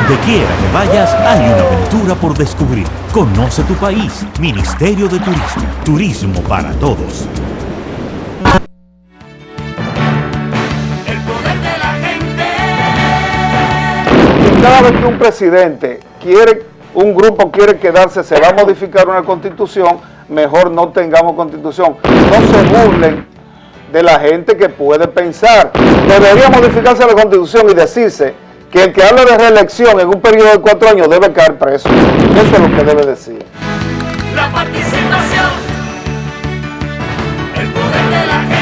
Donde quiera que vayas, hay una aventura por descubrir. Conoce tu país. Ministerio de Turismo. Turismo para todos. El poder de la gente. Cada vez que un presidente un grupo quiere quedarse, se va a modificar una constitución, mejor no tengamos constitución. No se burlen de la gente que puede pensar. Debería modificarse la constitución y decirse que el que habla de reelección en un periodo de 4 años debe caer preso. Eso es lo que debe decir. La participación. El poder de la gente.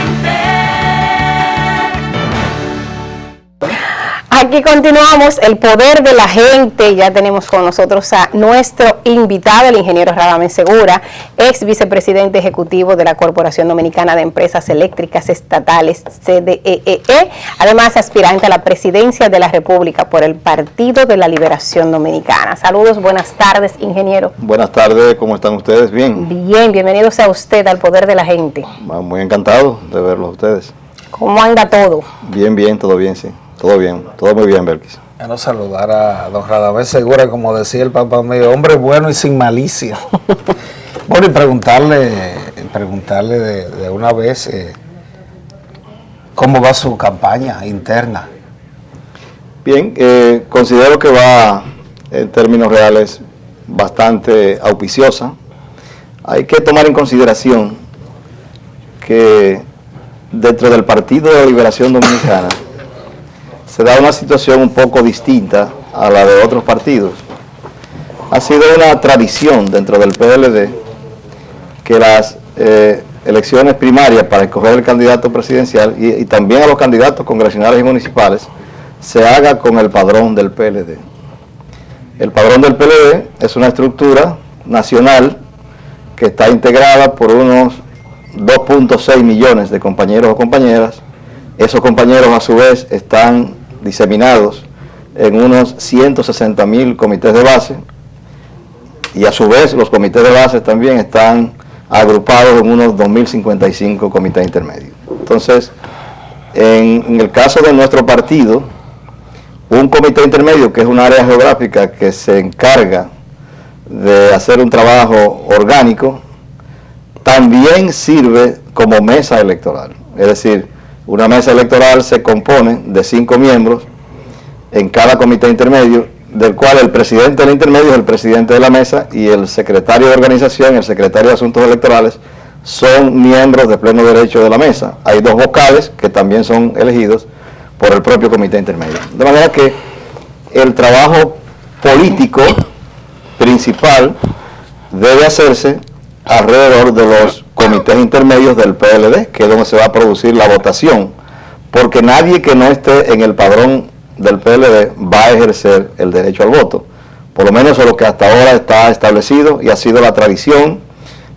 Aquí continuamos, el poder de la gente. Ya tenemos con nosotros a nuestro invitado, el ingeniero Radamés Segura, ex vicepresidente ejecutivo de la Corporación Dominicana de Empresas Eléctricas Estatales, CDEE, además aspirante a la presidencia de la República por el Partido de la Liberación Dominicana. Saludos, buenas tardes, ingeniero. Buenas tardes, ¿cómo están ustedes? Bien. Bien, bienvenidos a usted al poder de la gente. Muy encantado de verlos a ustedes. ¿Cómo anda todo? Bien, todo bien, sí. Todo bien, todo muy bien, Belkis. Bueno, saludar a don Radamés Segura, como decía el papá mío, hombre bueno y sin malicia. Bueno, y preguntarle de una vez cómo va su campaña interna. Bien, considero que va, en términos reales, bastante auspiciosa. Hay que tomar en consideración que dentro del Partido de la Liberación Dominicana se da una situación un poco distinta a la de otros partidos. Ha sido una tradición dentro del PLD que las elecciones primarias para escoger el candidato presidencial y también a los candidatos congresionales y municipales se haga con el padrón del PLD. El padrón del PLD es una estructura nacional que está integrada por unos 2.6 millones de compañeros o compañeras. Esos compañeros a su vez están diseminados en unos 160.000 comités de base y a su vez los comités de base también están agrupados en unos 2.055 comités intermedios. Entonces, en el caso de nuestro partido, un comité intermedio, que es un área geográfica que se encarga de hacer un trabajo orgánico, también sirve como mesa electoral. Es decir, una mesa electoral se compone de 5 miembros en cada comité intermedio, del cual el presidente del intermedio es el presidente de la mesa y el secretario de organización y el secretario de asuntos electorales son miembros de pleno derecho de la mesa. Hay 2 vocales que también son elegidos por el propio comité intermedio. De manera que el trabajo político principal debe hacerse alrededor de los comités intermedios del PLD, que es donde se va a producir la votación, porque nadie que no esté en el padrón del PLD va a ejercer el derecho al voto. Por lo menos es lo que hasta ahora está establecido y ha sido la tradición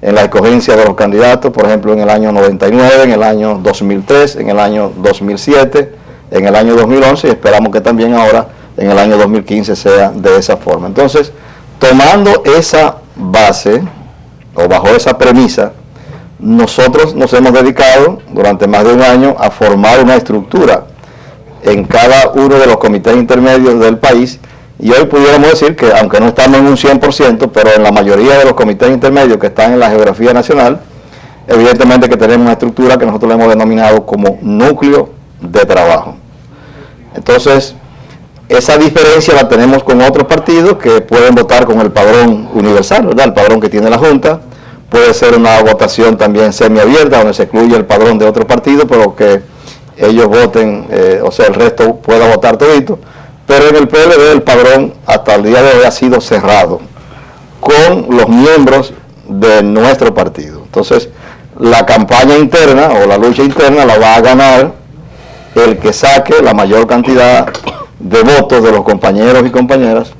en la escogencia de los candidatos, por ejemplo, en el año 99, en el año 2003, en el año 2007, en el año 2011 y esperamos que también ahora en el año 2015 sea de esa forma. Entonces, tomando esa base o bajo esa premisa, nosotros nos hemos dedicado durante más de un año a formar una estructura en cada uno de los comités intermedios del país y hoy pudiéramos decir que aunque no estamos en un 100%, pero en la mayoría de los comités intermedios que están en la geografía nacional, evidentemente que tenemos una estructura que nosotros le hemos denominado como núcleo de trabajo. Entonces, esa diferencia la tenemos con otros partidos que pueden votar con el padrón universal, ¿verdad? El padrón que tiene la Junta. Puede ser una votación también semiabierta, donde se excluye el padrón de otro partido, pero que ellos voten, o sea, el resto pueda votar todito. Pero en el PLD el padrón hasta el día de hoy ha sido cerrado con los miembros de nuestro partido. Entonces, la campaña interna o la lucha interna la va a ganar el que saque la mayor cantidad de votos de los compañeros y compañeras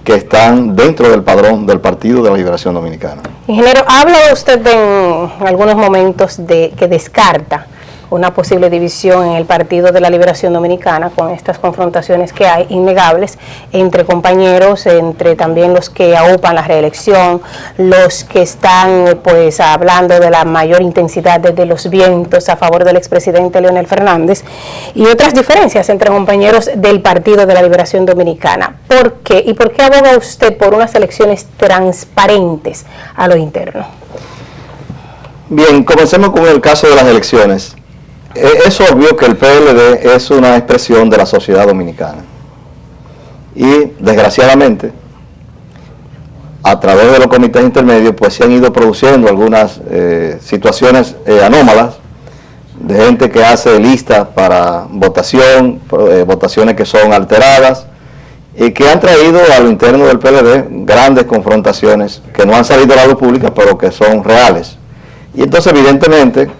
que están dentro del padrón del Partido de la Liberación Dominicana. Ingeniero, habla usted en algunos momentos de que descarta una posible división en el Partido de la Liberación Dominicana con estas confrontaciones que hay innegables entre compañeros, entre también los que aupan la reelección, los que están pues hablando de la mayor intensidad desde los vientos a favor del expresidente Leonel Fernández y otras diferencias entre compañeros del Partido de la Liberación Dominicana. ¿Por qué? ¿Y por qué aboga usted por unas elecciones transparentes a lo interno? Bien, comencemos con el caso de las elecciones. Es obvio que el PLD es una expresión de la sociedad dominicana y desgraciadamente a través de los comités intermedios pues se han ido produciendo algunas situaciones anómalas de gente que hace listas para votación, votaciones que son alteradas y que han traído a lo interno del PLD grandes confrontaciones que no han salido a la luz pública pero que son reales. Y entonces evidentemente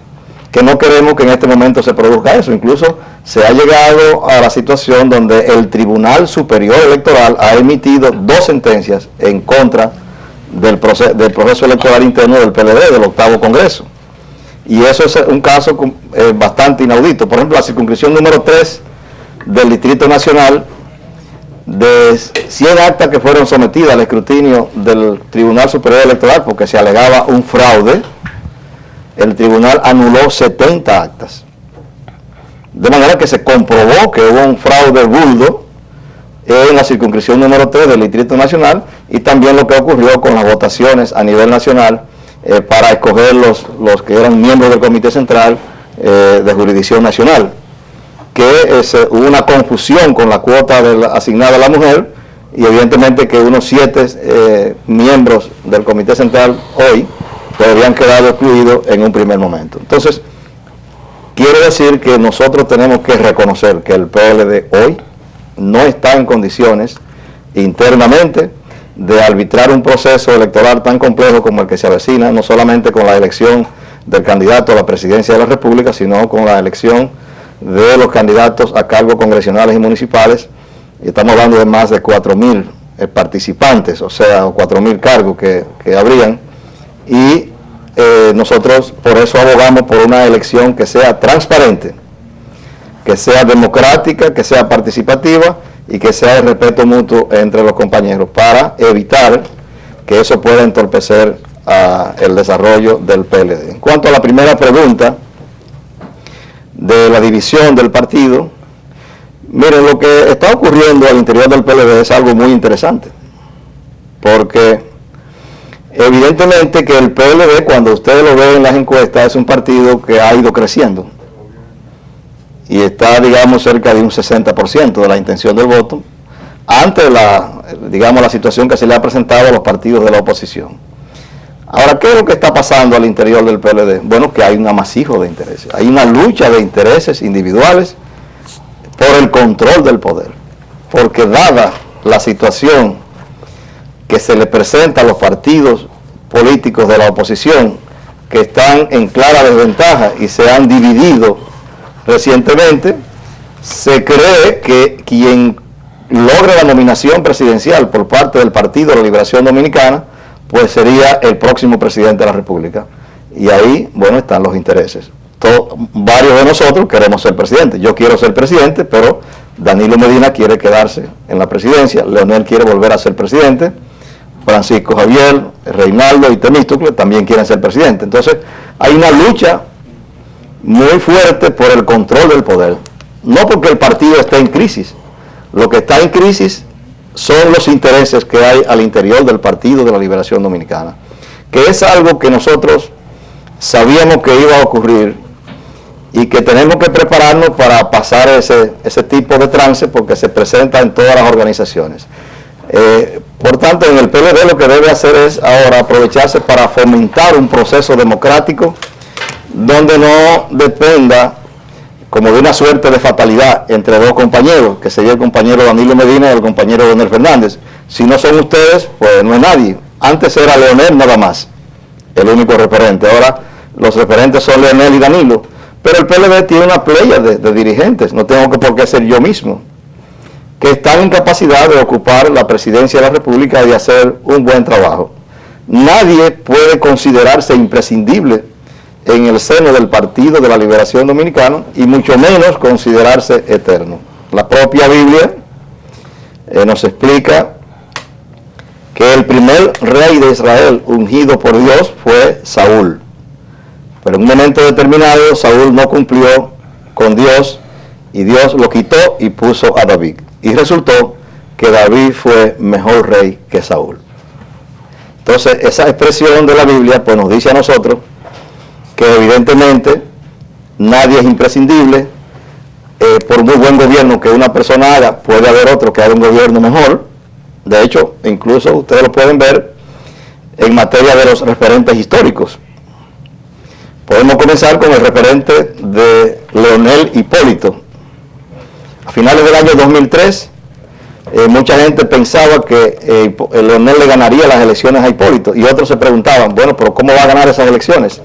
que no queremos que en este momento se produzca eso. Incluso se ha llegado a la situación donde el Tribunal Superior Electoral ha emitido 2 sentencias en contra del proceso electoral interno del PLD, del 8º Congreso. Y eso es un caso bastante inaudito. Por ejemplo, la circunscripción número 3 del Distrito Nacional, de 100 actas que fueron sometidas al escrutinio del Tribunal Superior Electoral porque se alegaba un fraude, el tribunal anuló 70 actas. De manera que se comprobó que hubo un fraude burdo en la circunscripción número 3 del Distrito Nacional y también lo que ocurrió con las votaciones a nivel nacional para escoger los que eran miembros del Comité Central de Jurisdicción Nacional, que hubo una confusión con la cuota asignada a la mujer y evidentemente que unos 7 miembros del Comité Central hoy pues habían quedado excluidos en un primer momento. Entonces, quiere decir que nosotros tenemos que reconocer que el PLD hoy no está en condiciones internamente de arbitrar un proceso electoral tan complejo como el que se avecina, no solamente con la elección del candidato a la presidencia de la República, sino con la elección de los candidatos a cargos congresionales y municipales. Y estamos hablando de más de 4.000 participantes, o sea, 4.000 cargos que habrían. Y nosotros por eso abogamos por una elección que sea transparente, que sea democrática, que sea participativa y que sea de respeto mutuo entre los compañeros para evitar que eso pueda entorpecer el desarrollo del PLD. En cuanto a la primera pregunta de la división del partido, miren, lo que está ocurriendo al interior del PLD es algo muy interesante, porque evidentemente que el PLD, cuando ustedes lo ven en las encuestas, es un partido que ha ido creciendo y está, digamos, cerca de un 60% de la intención del voto ante la situación que se le ha presentado a los partidos de la oposición. Ahora, ¿qué es lo que está pasando al interior del PLD? Bueno, que hay un amasijo de intereses, hay una lucha de intereses individuales por el control del poder, porque dada la situación que se le presenta a los partidos políticos de la oposición, que están en clara desventaja y se han dividido recientemente, se cree que quien logre la nominación presidencial por parte del Partido de la Liberación Dominicana, pues sería el próximo presidente de la República. Y ahí, bueno, están los intereses. Varios de nosotros queremos ser presidente. Yo quiero ser presidente, pero Danilo Medina quiere quedarse en la presidencia, Leonel quiere volver a ser presidente, Francisco Javier, Reinaldo y Temístocle también quieren ser presidente. Entonces, hay una lucha muy fuerte por el control del poder. No porque el partido esté en crisis. Lo que está en crisis son los intereses que hay al interior del Partido de la Liberación Dominicana, que es algo que nosotros sabíamos que iba a ocurrir y que tenemos que prepararnos para pasar ese tipo de trance porque se presenta en todas las organizaciones. Por tanto, en el PLD lo que debe hacer es ahora aprovecharse para fomentar un proceso democrático donde no dependa como de una suerte de fatalidad entre dos compañeros, que sería el compañero Danilo Medina y el compañero Leonel Fernández. Si no son ustedes, pues no es nadie. Antes era Leonel nada más, el único referente. Ahora los referentes son Leonel y Danilo. Pero el PLD tiene una playa de dirigentes, no tengo por qué ser yo mismo, que están en capacidad de ocupar la presidencia de la República y de hacer un buen trabajo. Nadie puede considerarse imprescindible en el seno del Partido de la Liberación Dominicana y mucho menos considerarse eterno. La propia Biblia nos explica que el primer rey de Israel ungido por Dios fue Saúl. Pero en un momento determinado Saúl no cumplió con Dios y Dios lo quitó y puso a David. Y resultó que David fue mejor rey que Saúl. Entonces esa expresión de la Biblia pues nos dice a nosotros que evidentemente nadie es imprescindible. Por muy buen gobierno que una persona haga, puede haber otro que haga un gobierno mejor. De hecho, incluso ustedes lo pueden ver en materia de los referentes históricos. Podemos comenzar con el referente de Leonel Hipólito. A finales del año 2003, mucha gente pensaba que Leonel le ganaría las elecciones a Hipólito, y otros se preguntaban, bueno, pero ¿cómo va a ganar esas elecciones?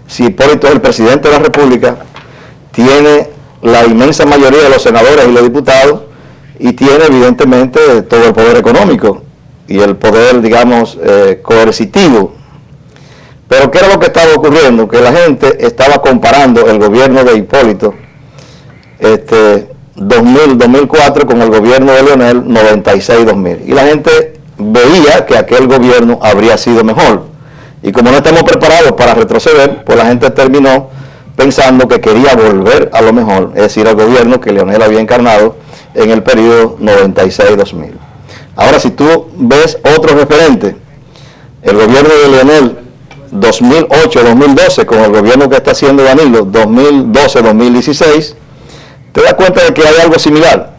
Si Hipólito es el presidente de la República, tiene la inmensa mayoría de los senadores y los diputados, y tiene evidentemente todo el poder económico y el poder, digamos, coercitivo. Pero ¿qué era lo que estaba ocurriendo? Que la gente estaba comparando el gobierno de Hipólito 2004 con el gobierno de Leonel 96-2000, y la gente veía que aquel gobierno habría sido mejor, y como no estamos preparados para retroceder, pues la gente terminó pensando que quería volver a lo mejor, es decir, al gobierno que Leonel había encarnado en el periodo 96-2000. Ahora, si tú ves otro referente, el gobierno de Leonel 2008-2012 con el gobierno que está haciendo Danilo 2012-2016, te das cuenta de que hay algo similar.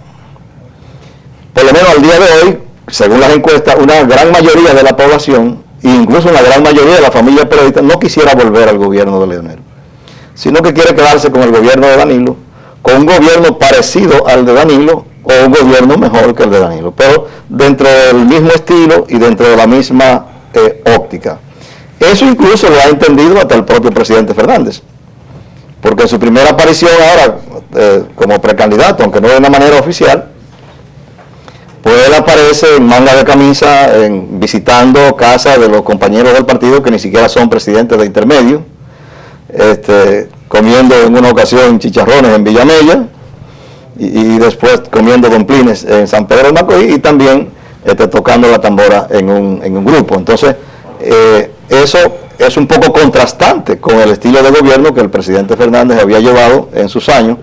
Por lo menos al día de hoy, según las encuestas, una gran mayoría de la población, e incluso una gran mayoría de la familia periodista, no quisiera volver al gobierno de Leonel, sino que quiere quedarse con el gobierno de Danilo, con un gobierno parecido al de Danilo o un gobierno mejor que el de Danilo, pero dentro del mismo estilo y dentro de la misma óptica. Eso incluso lo ha entendido hasta el propio presidente Fernández, porque en su primera aparición ahora como precandidato, aunque no de una manera oficial, pues él aparece en manga de camisa, visitando casas de los compañeros del partido que ni siquiera son presidentes de intermedio, comiendo en una ocasión chicharrones en Villamella, y después comiendo domplines en San Pedro de Macorís, y también tocando la tambora en un grupo. Entonces, eso es un poco contrastante con el estilo de gobierno que el presidente Fernández había llevado en sus años,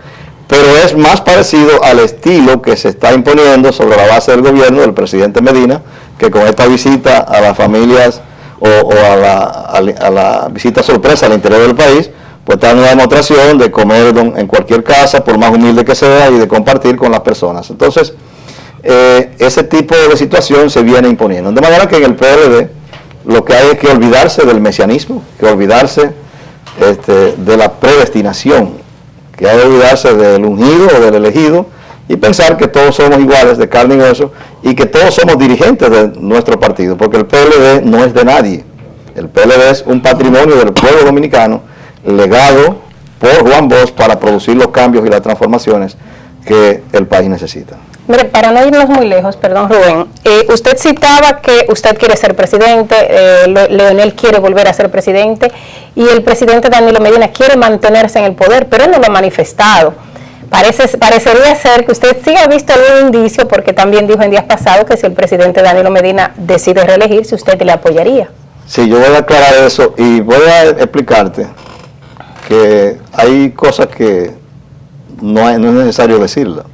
pero es más parecido al estilo que se está imponiendo sobre la base del gobierno del presidente Medina, que con esta visita a las familias o a la visita sorpresa al interior del país, pues está en una demostración de comer en cualquier casa, por más humilde que sea, y de compartir con las personas. Entonces, ese tipo de situación se viene imponiendo. De manera que en el PRD lo que hay es que olvidarse del mesianismo, que olvidarse de la predestinación, que hay que olvidarse del ungido o del elegido, y pensar que todos somos iguales de carne y hueso, y que todos somos dirigentes de nuestro partido, porque el PLD no es de nadie. El PLD es un patrimonio del pueblo dominicano, legado por Juan Bosch para producir los cambios y las transformaciones que el país necesita. Mire, para no irnos muy lejos, perdón Rubén, usted citaba que usted quiere ser presidente, Leonel quiere volver a ser presidente, y el presidente Danilo Medina quiere mantenerse en el poder, pero él no lo ha manifestado. Parecería ser que usted sí ha visto algún indicio, porque también dijo en días pasados que si el presidente Danilo Medina decide reelegirse, usted le apoyaría. Sí, yo voy a aclarar eso y voy a explicarte que hay cosas que no es necesario decirlas.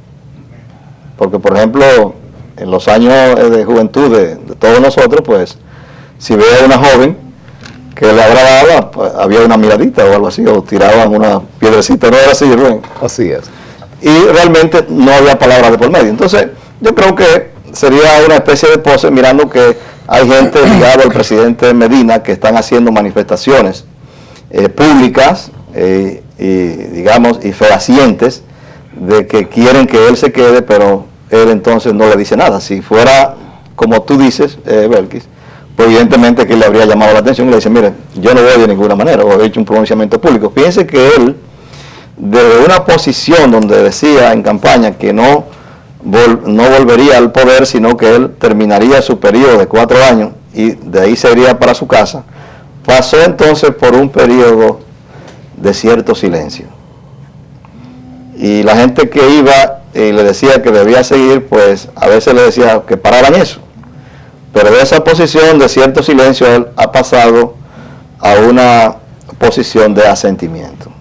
Porque, por ejemplo, en los años de juventud de todos nosotros, pues, si veía a una joven que le agradaba, pues, había una miradita o algo así, o tiraban una piedrecita, ¿no era así, Rubén? Así es. Y realmente no había palabras de por medio. Entonces, yo creo que sería una especie de pose, mirando que hay gente ligada al presidente Medina que están haciendo manifestaciones públicas y fehacientes de que quieren que él se quede, pero él entonces no le dice nada. Si fuera como tú dices, Belkis, pues evidentemente que él le habría llamado la atención y le dice, mire, yo no voy de ninguna manera, o he hecho un pronunciamiento público. Fíjense que él, desde una posición donde decía en campaña que no volvería al poder, sino que él terminaría su periodo de 4 años y de ahí se iría para su casa, pasó entonces por un periodo de cierto silencio. Y la gente que iba y le decía que debía seguir, pues a veces le decía que pararan eso. Pero de esa posición de cierto silencio él ha pasado a una posición de asentimiento.